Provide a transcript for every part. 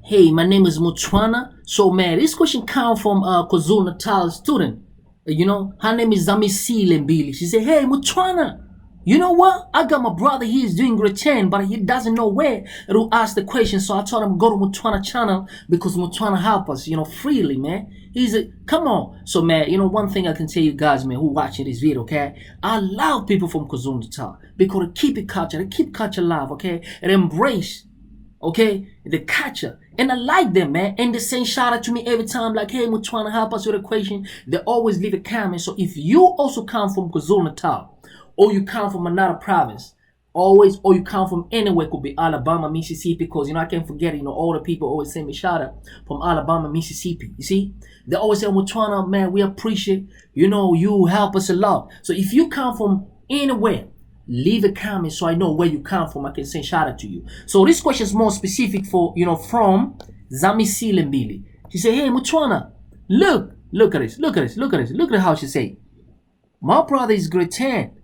Hey, my name is Mutwana. So, man, this question comes from Kwazulu Natal student. Her name is Zamisile Mbili. She said, hey, Mutwana, you know what? I got my brother, he is doing great 10, but he doesn't know where to ask the question. So I told him, go to Mutwana channel because Mutwana help us, freely, man. Come on. So, man, one thing I can tell you guys, man, who watching this video, okay? I love people from Kwazulu Natal because they keep it culture, they keep culture alive, okay? And embrace, okay, the culture. And I like them, man. And they send shout out to me every time, like, hey, Mutwana, help us with a question. They always leave a comment. So if you also come from Kwazulu Natal, or you come from another province, or you come from anywhere, could be Alabama, Mississippi, because, I can't forget, all the people always send me shout out from Alabama, Mississippi. You see? They always say, Mutwana, man, we appreciate, you help us a lot. So if you come from anywhere, leave a comment so I know where you come from. I can send shout out to you. So this question is more specific for, from Zamisile Mbili. She said, hey, Mutwana, look at this, look at how she say. My brother is grade 10.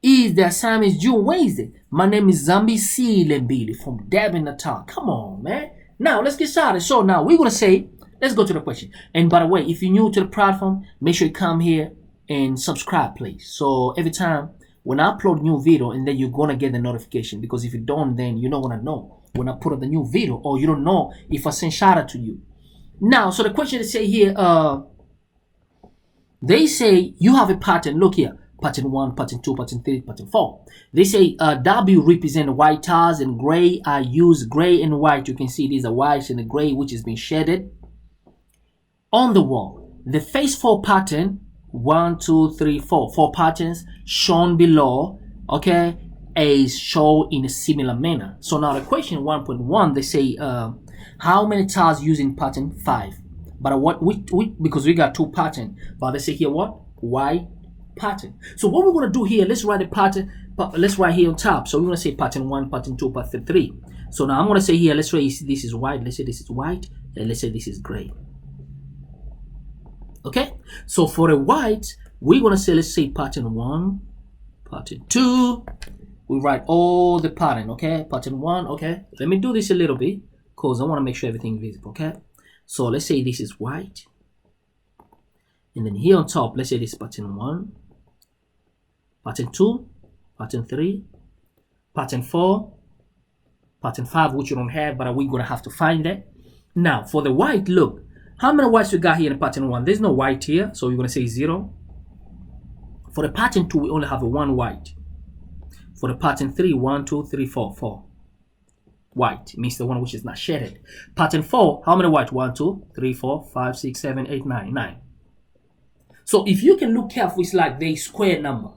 The assignment is June Wednesday. My name is Zamisile Mbili from Devon, Natal. Come on, man. Now, let's get started. So now we're going to say, let's go to the question. And by the way, if you're new to the platform, make sure you come here and subscribe, please. So every time when I upload new video, and then you're going to get the notification. Because if you don't, then you're not going to know when I put up the new video. Or you don't know if I send shout out to you. Now, so the question they say here, they say you have a pattern. Look here. Pattern 1, pattern 2, pattern 3, pattern 4. They say W represent white tiles and gray. I use gray and white. You can see these are white and the gray, which has been shaded on the wall. The phase 4 pattern, 1, 2, 3, 4. 4 patterns shown below, okay, is shown in a similar manner. So now the question 1.1, they say how many tiles using pattern 5? But because we got 2 patterns, but they say here what? White pattern. So what we're going to do here, let's write a pattern, but let's write here on top. So we're going to say pattern 1, pattern 2, pattern 3. So now I'm going to say here, let's say this is white, let's say this is white, and let's say this is gray. Okay, so for the white, we're going to say, let's say pattern 1, pattern 2. We write all the pattern, okay? Pattern 1, okay? Let me do this a little bit because I want to make sure everything is visible, okay? So let's say this is white. And then here on top, let's say this is pattern 1, pattern 2, pattern 3, pattern 4, pattern 5, which you don't have, but we're going to have to find that. Now, for the white, look. How many whites we got here in pattern 1? There's no white here, so we're going to say 0. For the pattern 2, we only have a 1 white. For the pattern 3, 1, 2, 3, 4, 4. White means the one which is not shaded. Pattern 4, how many white? 1, 2, 3, 4, 5, 6, 7, 8, 9. 9. So if you can look carefully, it's like the square number.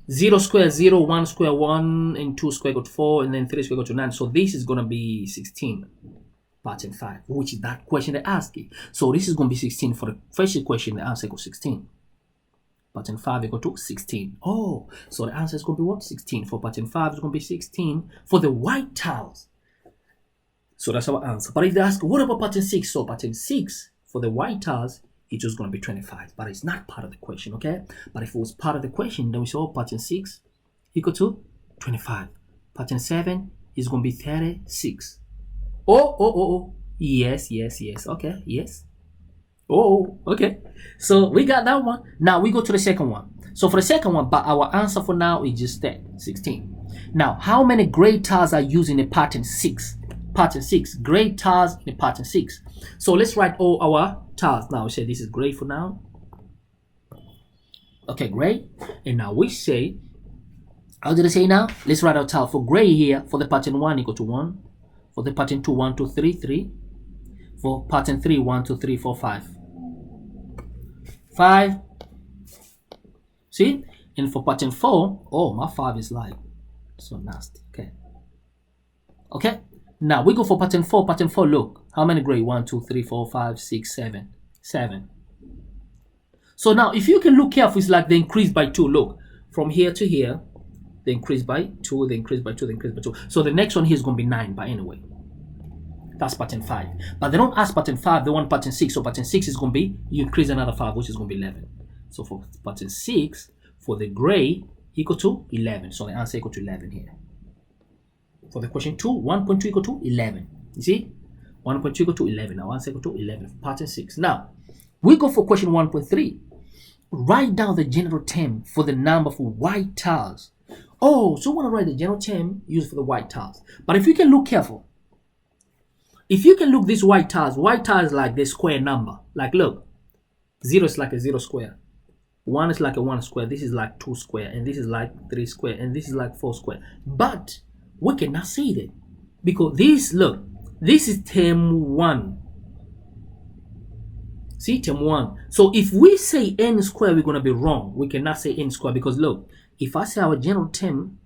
0 square 0, 1 square 1, and 2 square go to 4, and then 3 square go to 9. So this is going to be 16. Pattern 5, which is that question they ask you. So this is going to be 16 for the first question. The answer equals 16. Pattern 5 equal to 16. Oh, so the answer is going to be what? 16. For pattern 5 is going to be 16 for the white tiles. So that's our answer. But if they ask, what about pattern 6? So pattern 6 for the white tiles, it's just going to be 25. But it's not part of the question, okay? But if it was part of the question, then we say, oh, pattern 6 equal to 25. Pattern 7 is going to be 36. Oh. Yes. Okay, yes. Oh, okay. So we got that one. Now we go to the second one. So for the second one, but our answer for now is just that, 16. Now, how many gray tiles are used in the pattern 6? Pattern 6. Gray tiles in the pattern 6. So let's write all our tiles. Now we say this is gray for now. Okay, gray. And now we say, how did I say now? Let's write our tile for gray here. For the pattern 1 equal to 1. For the pattern 2, 1, 2, 3, 3. For pattern 3, 1, 2, 3, 4, 5. 5. See? And for pattern 4, oh, my 5 is like so nasty. Okay. Now we go for pattern 4. Pattern 4, look. How many gray? 1, 2, 3, 4, 5, 6, 7. 7. So now if you can look carefully, it's like they increase by 2. Look. From here to here. They increase by 2, they increase by 2, they increase by 2. So the next one here is going to be 9 by anyway. That's pattern 5. But they don't ask pattern 5, they want pattern 6. So pattern 6 is going to be, you increase another 5, which is going to be 11. So for pattern 6, for the gray, equal to 11. So the answer equal to 11 here. For the question 2, 1.2 equal to 11. You see? 1.2 equal to 11. Now 1 equal to 11. Pattern 6. Now, we go for question 1.3. Write down the general term for the number for white tiles. Oh, so we want to write the general term used for the white tiles. But if you can look careful, if you can look these white tiles like the square number. Like look, 0 is like a 0 square. 1 is like a 1 square. This is like 2 square. And this is like 3 square. And this is like 4 square. But we cannot say that. Because this, look, this is term 1. See, term 1. So if we say n square, we're going to be wrong. We cannot say n square because look, if I say our general term,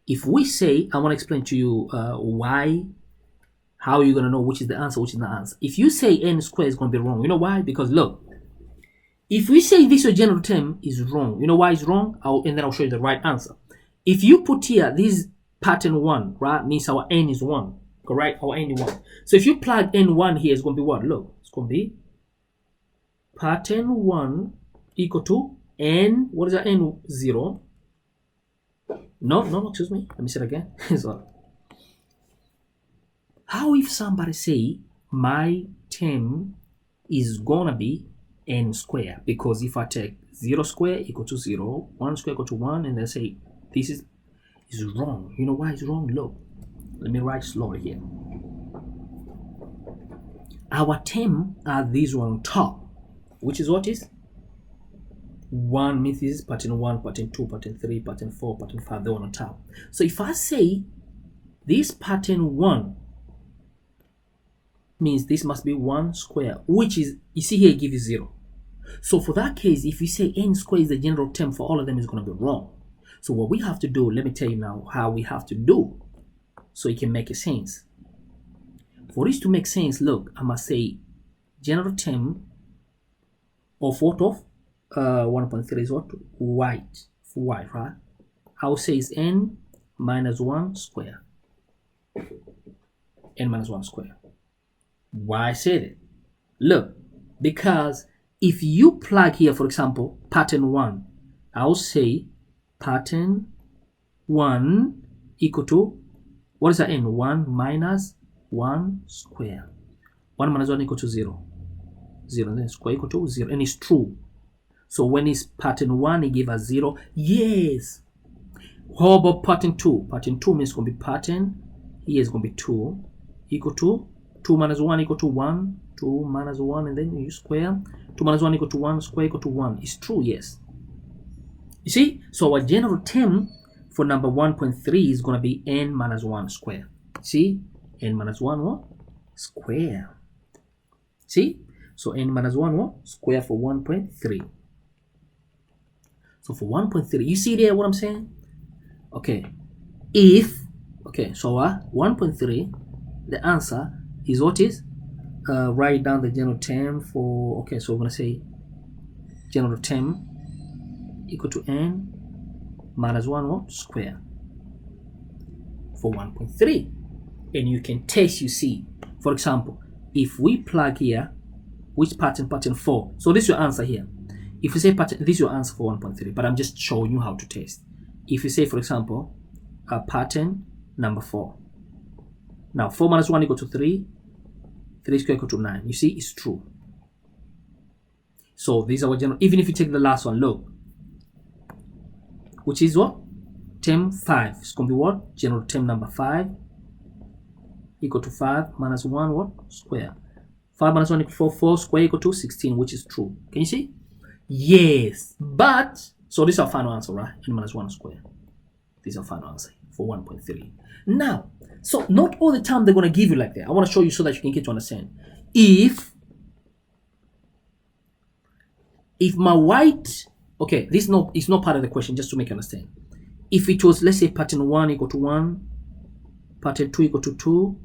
if we say, I want to explain to you why, how are you going to know which is the answer, which is the answer. If you say n square, it's going to be wrong. You know why? Because look, if we say this general term is wrong, you know why it's wrong? And then I'll show you the right answer. If you put here, this pattern 1, right, means our n is 1. Correct? Our n is 1. So if you plug n1 here, it's going to be what? Look, it's going to be pattern 1 equal to n, what is that? n0. No, excuse me. Let me say it again. Sorry. How if somebody say my term is going to be n square? Because if I take 0 square equal to 0, 1 square equal to 1, and then say this is wrong. You know why it's wrong? Look, let me write slowly here. Our term are these one on top, which is what is 1 means this is pattern 1, pattern 2, pattern 3, pattern 4, pattern 5, the one on top. So if I say this pattern 1 means this must be 1 square, which is, you see here, it gives you 0. So for that case, if you say n square is the general term for all of them, is going to be wrong. So what we have to do, let me tell you now how we have to do so it can make a sense. For this to make sense, look, I must say general term of what of 1.3 is what? White. For white, right? I will say is n minus 1 square. N minus 1 square. Why I said it? Look, because if you plug here, for example, pattern 1, I'll say pattern 1 equal to, what is that n? 1 minus 1 square. 1 minus 1 equal to 0. 0, then square equal to 0. And it's true. So when it's pattern 1, it gives us 0. Yes. How about pattern 2? Pattern 2 means it's going to be pattern. Here is going to be 2 equal to 2 minus 1 equal to 1. 2 minus 1, and then you square. 2 minus 1 equal to 1. Square equal to 1. It's true, yes. You see? So our general term for number 1.3 is going to be n minus 1 square. See? N minus 1 what? Square. See? So n minus 1 what? Square for 1.3. So for 1.3, you see there what I'm saying? Okay. So 1.3, the answer is what is? Write down the general term for, okay, so we're going to say general term equal to n minus 1 what? Square for 1.3. And you can test, you see. For example, if we plug here, which pattern? Pattern 4. So this is your answer here. If you say pattern, this is your answer for 1.3, but I'm just showing you how to test. If you say, for example, a pattern number 4. Now, 4 minus 1 equal to 3. 3 square equal to 9. You see, it's true. So these are our general. Even if you take the last one, look. Which is what? Term 5. It's going to be what? General term number 5 equal to 5 minus 1 what? Square. 5 minus 1 equal to 4. 4 square equal to 16, which is true. Can you see? Yes. But, so this is our final answer, right? N minus 1 square. This is our final answer for 1.3. Now, so not all the time they're going to give you like that. I want to show you so that you can get to understand. If my white, okay, this is not part of the question, just to make you understand. If it was, let's say, pattern 1 equal to 1, pattern 2 equal to 2,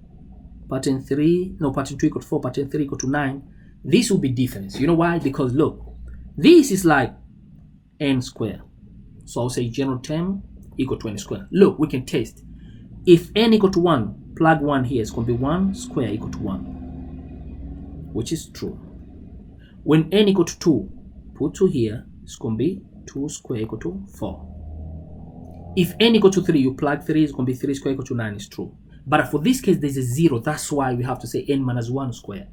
pattern 3, no, pattern 2 equal to 4, pattern 3 equal to 9, this will be different. You know why? Because look, this is like n square. So I'll say general term equal to n square. Look, we can test. If n equal to 1, plug 1 here, it's going to be 1 square equal to 1, which is true. When n equal to 2, put 2 here, it's going to be 2 square equal to 4. If n equal to 3, you plug 3, it's going to be 3 square equal to 9, is true. But for this case, there's a 0. That's why we have to say n minus 1 squared.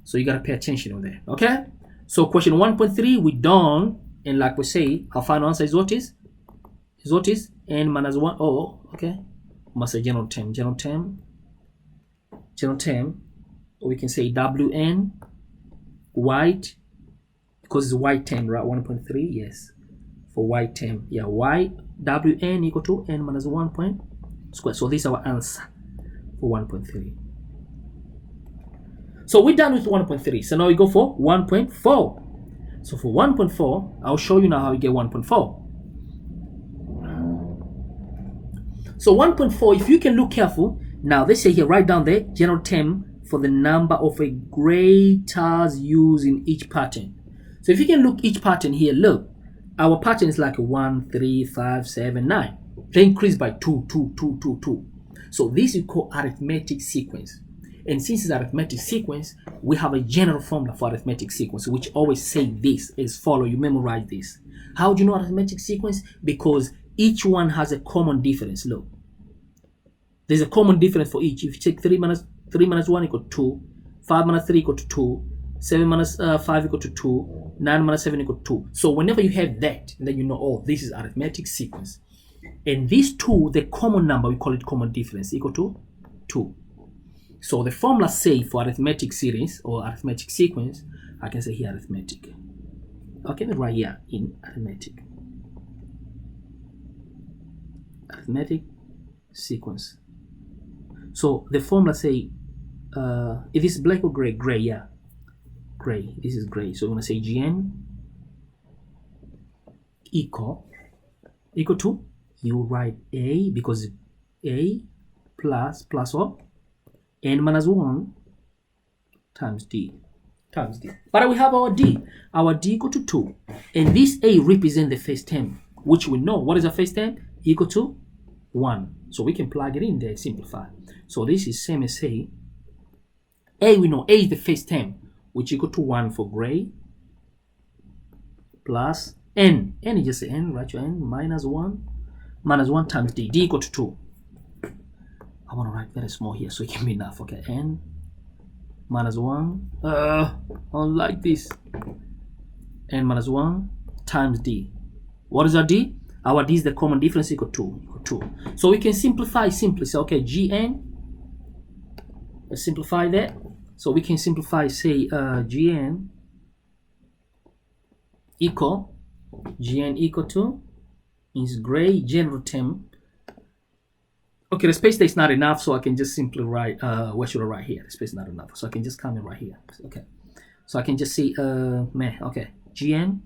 So you got to pay attention on that. Okay? So question 1.3, we done. And like we say, our final answer is what is? Is what is? N minus 1. Oh, okay. Must say general term. General term. General term. We can say Wn white, because it's white term, right? 1.3, yes. For white term. Yeah, y Wn equal to n minus 1 point square. So this is our answer for 1.3. So we're done with 1.3. So now we go for 1.4. So for 1.4, I'll show you now how you get 1.4. So 1.4, if you can look careful, now they say here, write down the general term for the number of a gray tiles used in each pattern. So if you can look each pattern here, look, our pattern is like a 1, 3, 5, 7, 9. They increase by 2, 2, 2, 2, 2. So this is called arithmetic sequence. And since it's arithmetic sequence, we have a general formula for arithmetic sequence, which always say this as follow. You memorize this. How do you know arithmetic sequence? Because each one has a common difference. Look, there's a common difference for each. If you take 3 minus 1 equal to 2, 5 minus 3 equal to 2, 7 minus 5 equal to 2, 9 minus 7 equal to 2. So whenever you have that, then you know, oh, this is arithmetic sequence. And these two, the common number, we call it common difference, equal to 2. So the formula say for arithmetic series or arithmetic sequence, I can say here arithmetic. Okay, right here in arithmetic. Arithmetic sequence. So the formula say, if it's black or gray, gray, yeah. Gray, this is gray. So we're gonna say Gn equal to, you write A because A plus what? N minus 1 times D. But we have our D. Our D equal to 2. And this A represents the first term, which we know. What is the first term? Equal to 1. So we can plug it in there, simplify. So this is same as say, A we know, A is the first term, which equal to 1 for gray, plus N. N is just N, write your N, minus 1 times D. D equal to 2. I want to write very small here so it can be enough. Okay, N minus 1. I don't like this. N minus 1 times D. What is our D? Our D is the common difference equal to 2. So we can simplify simply. So okay, Gn. Let's simplify that. So we can simplify, say Gn equal to is gray general term. Okay, the space there is not enough, so I can just simply write, what should I write here? The space is not enough, so I can just come in right here. Okay, so I can just say, okay, Gn.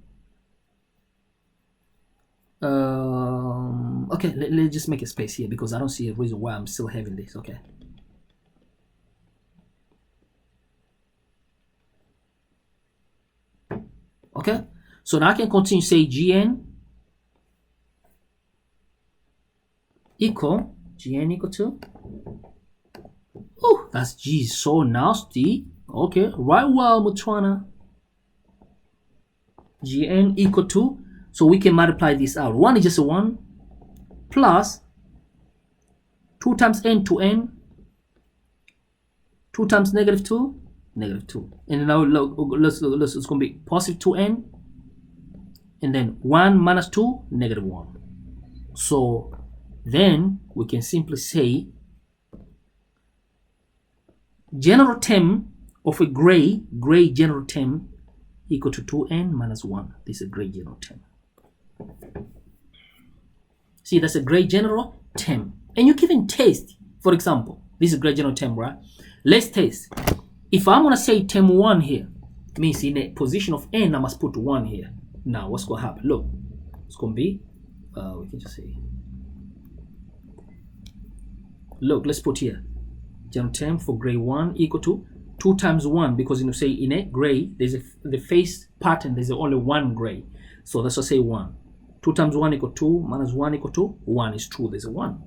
Okay, let's just make a space here because I don't see a reason why I'm still having this. Okay. Okay, so now I can continue, say Gn equal to, oh, that's G is so nasty. Okay, right, well, Mutwana. Gn equal to, so we can multiply this out. 1 is just a 1 plus 2 times n to n, 2 times negative 2, negative 2. And now let's it's going to be positive 2n, and then 1 minus 2, negative 1. So then we can simply say general term of a gray general term equal to 2n minus 1. This is a gray general term. See, that's a gray general term. And you can test, for example, this is a gray general term, right? Let's test. If I'm going to say term 1 here, it means in a position of n, I must put 1 here. Now, what's going to happen? Look, it's going to be, we can just say, look, let's put here, general term for gray 1 equal to 2 times 1, because say in a gray, there's the face pattern, there's only 1 gray. So let's just say 1. 2 times 1 equal 2, minus 1 equal to 1 is true, there's a 1.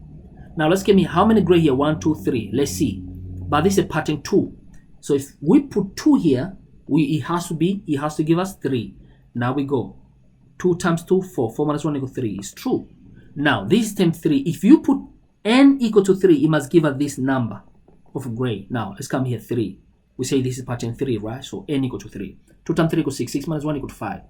Now let's give me how many gray here? 1, 2, 3. Let's see. But this is a pattern 2. So if we put 2 here, it has to give us 3. Now we go. 2 times 2, 4. 4 minus 1 equals 3. It's true. Now this is term 3. If you put n equal to 3, it must give us this number of gray. Now, let's come here, 3. We say this is pattern 3, right? So n equal to 3. 2 times 3 equals 6. 6 minus 1 equals 5.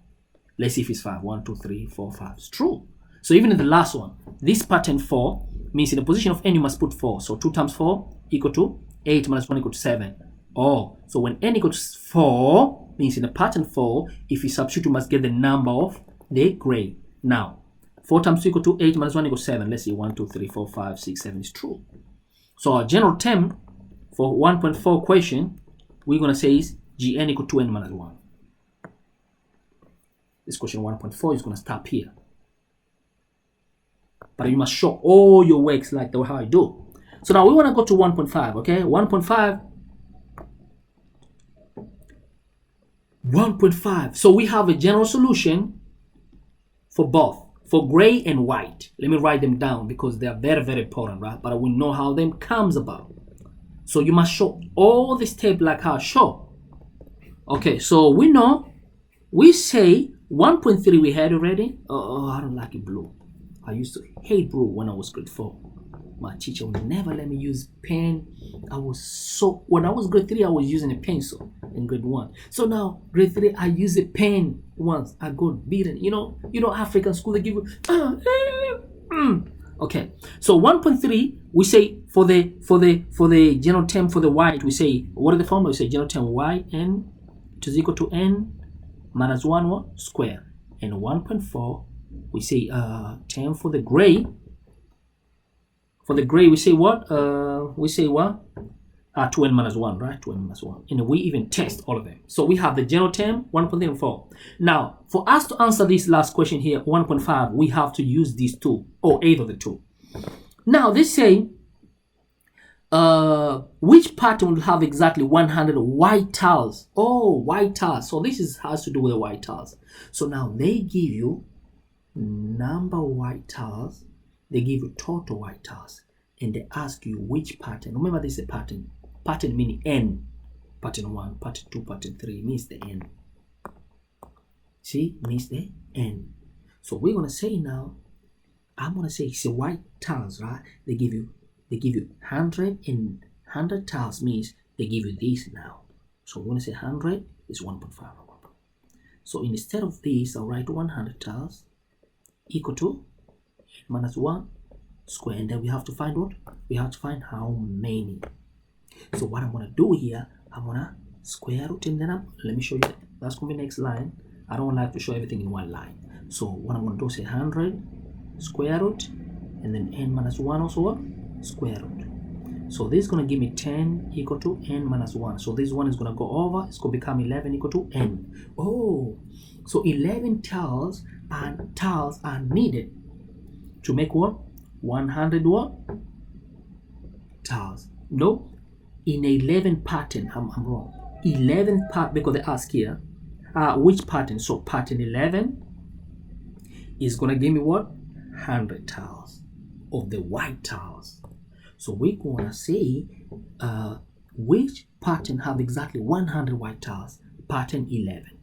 Let's see if it's 5. 1, 2, 3, 4, 5. It's true. So even in the last one, this pattern 4 means in the position of n, you must put 4. So 2 times 4 equal to 8 minus 1 equal to 7. Oh, so when n equals 4, means in the pattern 4, if you substitute, you must get the number of the gray. Now, 4 times 2 equal to 8 minus 1 equals 7. Let's see, 1, 2, 3, 4, 5, 6, 7 is true. So our general term for 1.4 question, we're going to say is Gn equal to n minus 1. This question 1.4 is going to stop here. But you must show all your works like how I do. So now we want to go to 1.5, okay? 1.5. So we have a general solution for both, for gray and white. Let me write them down because they are very, very important, right? But we know how them comes about. So you must show all the steps like how I show. Okay, so we know, we say 1.3 we had already. Oh, I don't like it blue. I used to hate blue when I was grade 4. My teacher would never let me use pen. When I was grade 3, I was using a pencil in grade 1. So now, grade 3, I use a pen once. I got beaten. You know, African school, they give you, Okay, so 1.3, we say for the general term for the white, we say, what are the formula? We say general term yn is equal to n minus 1 what? Square. And 1.4, we say term for the gray. For the gray, we say what? 2n minus 1, right? 2n minus 1. And we even test all of them. So we have the general term, 1.3 and 4. Now, for us to answer this last question here, 1.5, we have to use these two, or either of the two. Now, they say, which pattern will have exactly 100 white tiles? Oh, white tiles. So this has to do with the white tiles. So now they give you number of white tiles. They give you total white tiles. And they ask you which pattern. Remember, this is a pattern. Pattern meaning n. Pattern 1, pattern 2, pattern 3 means the n. See, means the n. So we're gonna say now, I'm gonna say it's a white tiles, right? They give you 100, and 100 tiles means they give you this now. So we're gonna say 100 is 1.5. So instead of this, I'll write 100 tiles equal to minus 1 square, and then we have to find what? We have to find how many. So what I'm going to do here, I'm going to square root, and then let me show you that. That's going to be next line. I don't like to show everything in one line. So what I'm going to do is say 100 square root, and then n minus 1 also what? Square root. So this is going to give me 10 equal to n minus 1. So this one is going to go over. It's going to become 11 equal to n. Oh, so 11 tiles are needed to make what? 100 what? Tiles. No, in 11 pattern, I'm wrong. 11 part, because they ask here, which pattern? So pattern 11 is gonna give me what? 100 tiles of the white tiles. So we're gonna say which pattern have exactly 100 white tiles? Pattern 11.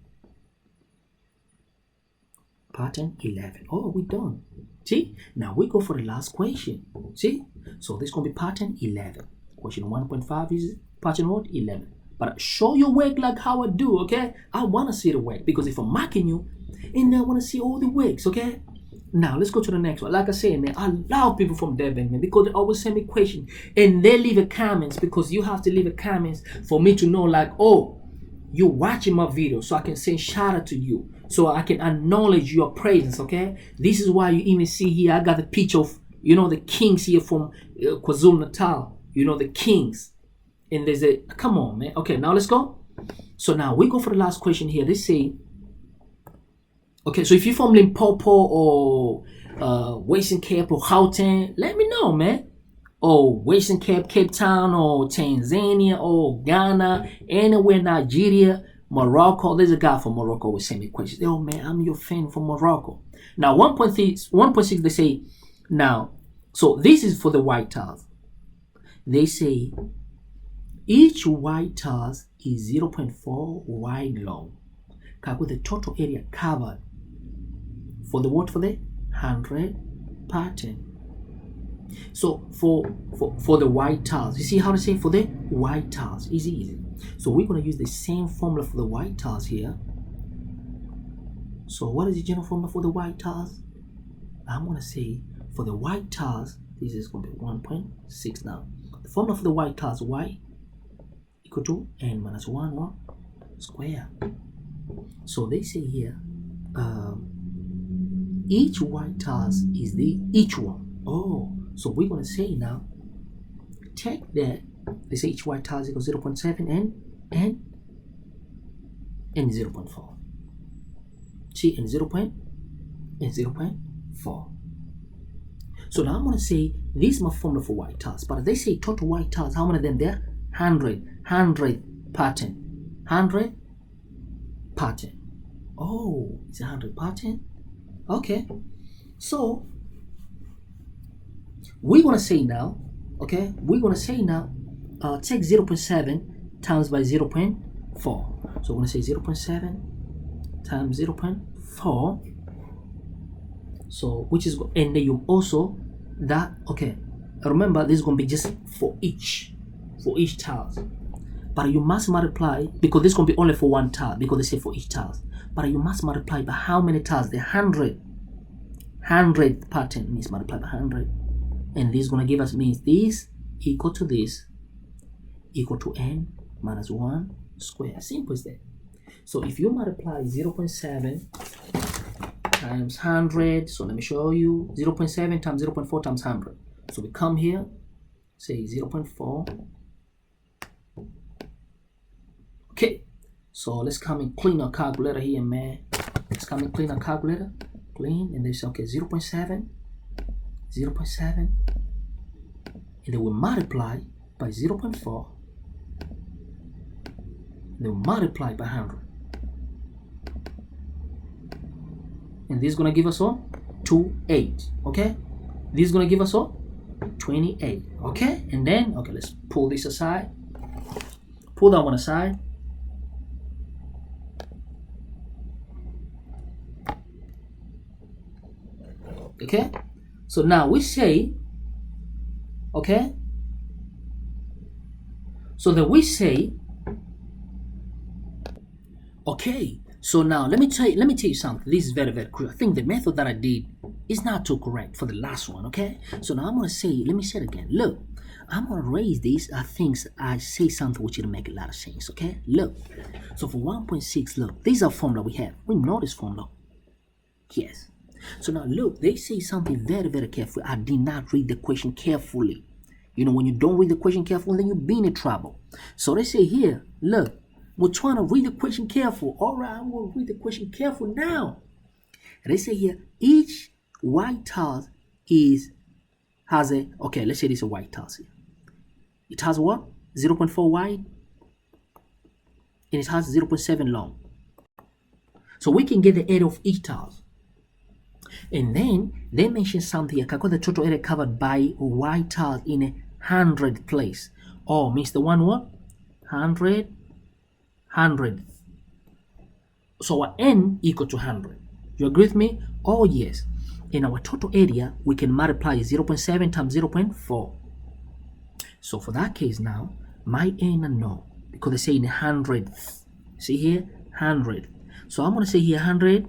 Pattern 11. Oh, we're done. See, now we go for the last question. See, so this is going to be pattern 11. Question 1.5 is pattern what? 11. But show your work like how I do, okay? I want to see the work, because if I'm marking you, and I want to see all the works, okay? Now let's go to the next one. Like I said, man, I love people from Durban, man, because they always send me questions and they leave a comments, because you have to leave a comments for me to know, like, oh, you're watching my video, so I can send shout out to you, so I can acknowledge your presence, okay? This is why you even see here, I got the picture of, the kings here from Kwazulu, Natal, the kings. And there's a, come on, man. Okay, now let's go. So now we go for the last question here. They say, okay, so if you're from Limpopo or Western Cape or Gauteng, let me know, man. Or Western Cape, Cape Town, or Tanzania, or Ghana, anywhere, Nigeria, Morocco. There's a guy from Morocco who sent me questions. Oh man, I'm your fan from Morocco. Now 1.6 they say, now, so this is for the white tiles. They say each white tiles is 0.4 wide long. Calculate the total area covered for the what? For the 100 pattern. So for the white tiles, you see how to say for the white tiles, easy. So we're going to use the same formula for the white tiles here. So what is the general formula for the white tiles? I'm going to say for the white tiles, this is going to be 1.6 now. The formula for the white tiles, y equal to n minus 1 square. So they say here, each white tiles is the each one. Oh, so we're going to say now, take that, they say each white tiles equals 0.7 and 0.4. See, and 0.4. So now I'm going to say this is my formula for white tiles, but they say total white tiles, how many of them there? 100 pattern. 100 pattern. Oh, it's 100 pattern. Okay, so we're going to say now, okay, we're going to say now, take 0.7 times by 0.4. So we're going to say 0.7 times 0.4. So which is, and then you also that, okay, remember this is going to be just for each tiles, but you must multiply, because this is going to be only for one tile, because they say for each tiles, but you must multiply by how many tiles? The 100 pattern means multiply by 100, and this is going to give us, means this equal to this equal to n minus 1 square. Simple as that. So if you multiply 0.7 times 100, so let me show you, 0.7 times 0.4 times 100. So we come here, say 0.4. Okay, so let's come and clean our calculator here, man. Let's come and clean our calculator. Clean, and they say, okay, 0.7, and then we multiply by 0.4, and then we multiply by 100. And this is going to give us all 28, okay? This is going to give us all 28, okay? And then, okay, let's pull this aside. Pull that one aside. Okay? So now we say, okay? So then we say, okay, so now let me tell you something. This is very, very crucial. I think the method that I did is not too correct for the last one, okay? So now I'm going to say, let me say it again. Look, I'm going to raise this. I think I say something which will make a lot of sense, okay? Look, so for 1.6, look, this is a formula we have. We know this formula. Yes. So now look, they say something very, very careful. I did not read the question carefully. You know, when you don't read the question carefully, then you'll be in trouble. So they say here, look, we're trying to read the question careful. All right, I'm going to read the question careful now. And they say here, each white tile has a, okay, let's say this is a white tile here. It has what? 0.4 wide, and it has 0.7 long. So we can get the area of each tile. And then they mention something here. Calculate the total area covered by white tile in 100 place. Oh, means the one what? 100. So our n equal to 100. You agree with me? Oh yes. In our total area, we can multiply 0.7 times 0.4. So for that case now, my n I know, because they say in 100th. See here, 100. So I'm going to say here 100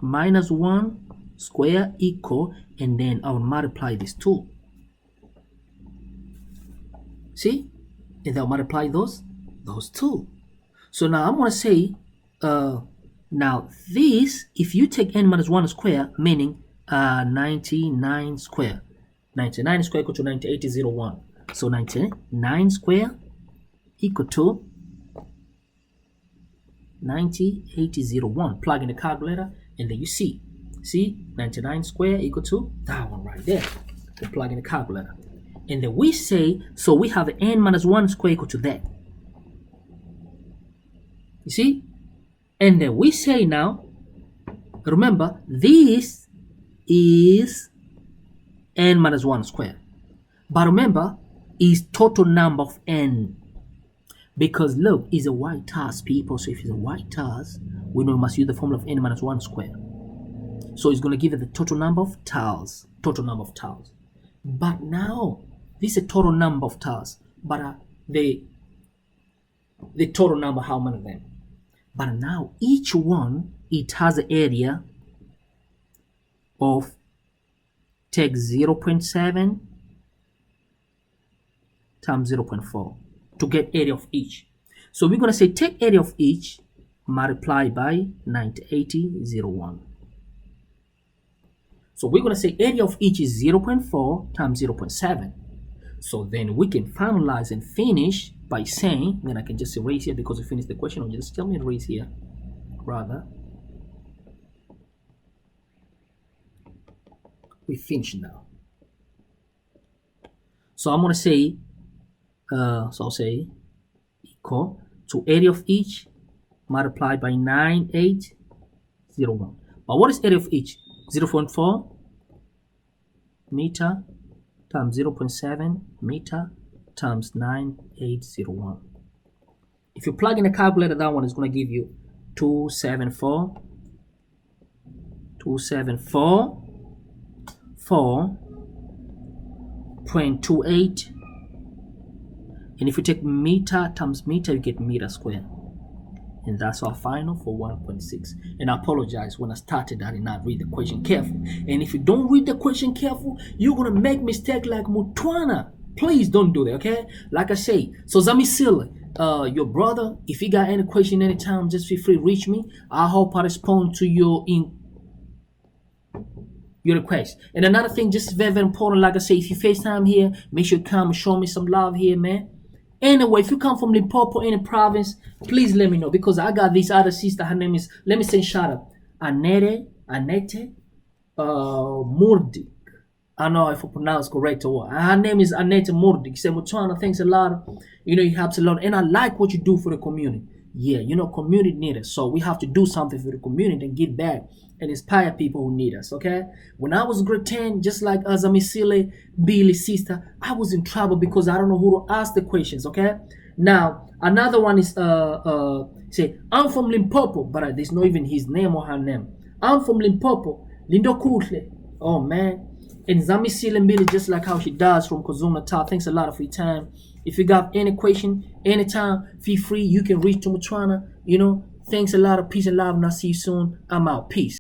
minus 1 square equal, and then I will multiply this 2. See? And I'll multiply those 2. So now I'm going to say, now this, if you take n minus 1 square, meaning 99 square. 99 square equal to 9801. So 99 square equal to 9801. Plug in the calculator, and then you see 99 square equal to that one right there. We plug in the calculator, and then we say, so we have n minus 1 square equal to that. You see? And then we say now, remember, this is n minus 1 square. But remember, is total number of n. Because look, it's a white task, people. So if it's a white task, we know we must use the formula of n minus 1 square. So it's going to give it the total number of tiles. Total number of tiles. But now, this is a total number of tiles. But the total number, how many of them? But now, each one, it has an area of, take 0.7 times 0.4 to get area of each. So we're going to say take area of each, multiply by 908001. So we're going to say area of each is 0.4 times 0.7. So then we can finalize and finish by saying, then I can just erase here because we finished the question, or just tell me to erase here rather. We finished now. So I'm going to say, so I'll say equal to area of each multiplied by 9801. But what is area of each? 0.4 meter times 0.7 meter times 9801. If you plug in a calculator, that one is going to give you 274.28. And if you take meter times meter, you get meter square. And that's our final for 1.6. And I apologize, when I started, I did not read the question careful. And if you don't read the question careful, you're going to make mistake like Mutwana. Please don't do that, okay? Like I say, so Zamisile, your brother, if you got any question anytime, just feel free to reach me. I hope I respond to your request. And another thing, just very, very important, like I say, if you FaceTime here, make sure you come and show me some love here, man. Anyway, if you come from Limpopo, any province, please let me know, because I got this other sister. Her name is, let me say shout out, Annette Murdik. I know if I pronounce correct or what. Her name is Annette Murdik. Say, Mutwana, thanks a lot. You know, it helps a lot. And I like what you do for the community. Yeah, you know, community need us. So we have to do something for the community and give back and inspire people who need us, okay? When I was grade 10, just like Zamisile, Mbili sister, I was in trouble because I don't know who to ask the questions, okay? Now, another one is, say, I'm from Limpopo, but there's not even his name or her name. I'm from Limpopo, Lindo Kutle. Oh, man. And Zamisile Mbili, just like how she does from Kwazulu, Natal. Thanks a lot for your time. If you got any question, anytime, feel free. You can reach to Mutwana, you know. Thanks a lot of peace and love, and I'll see you soon. I'm out. Peace.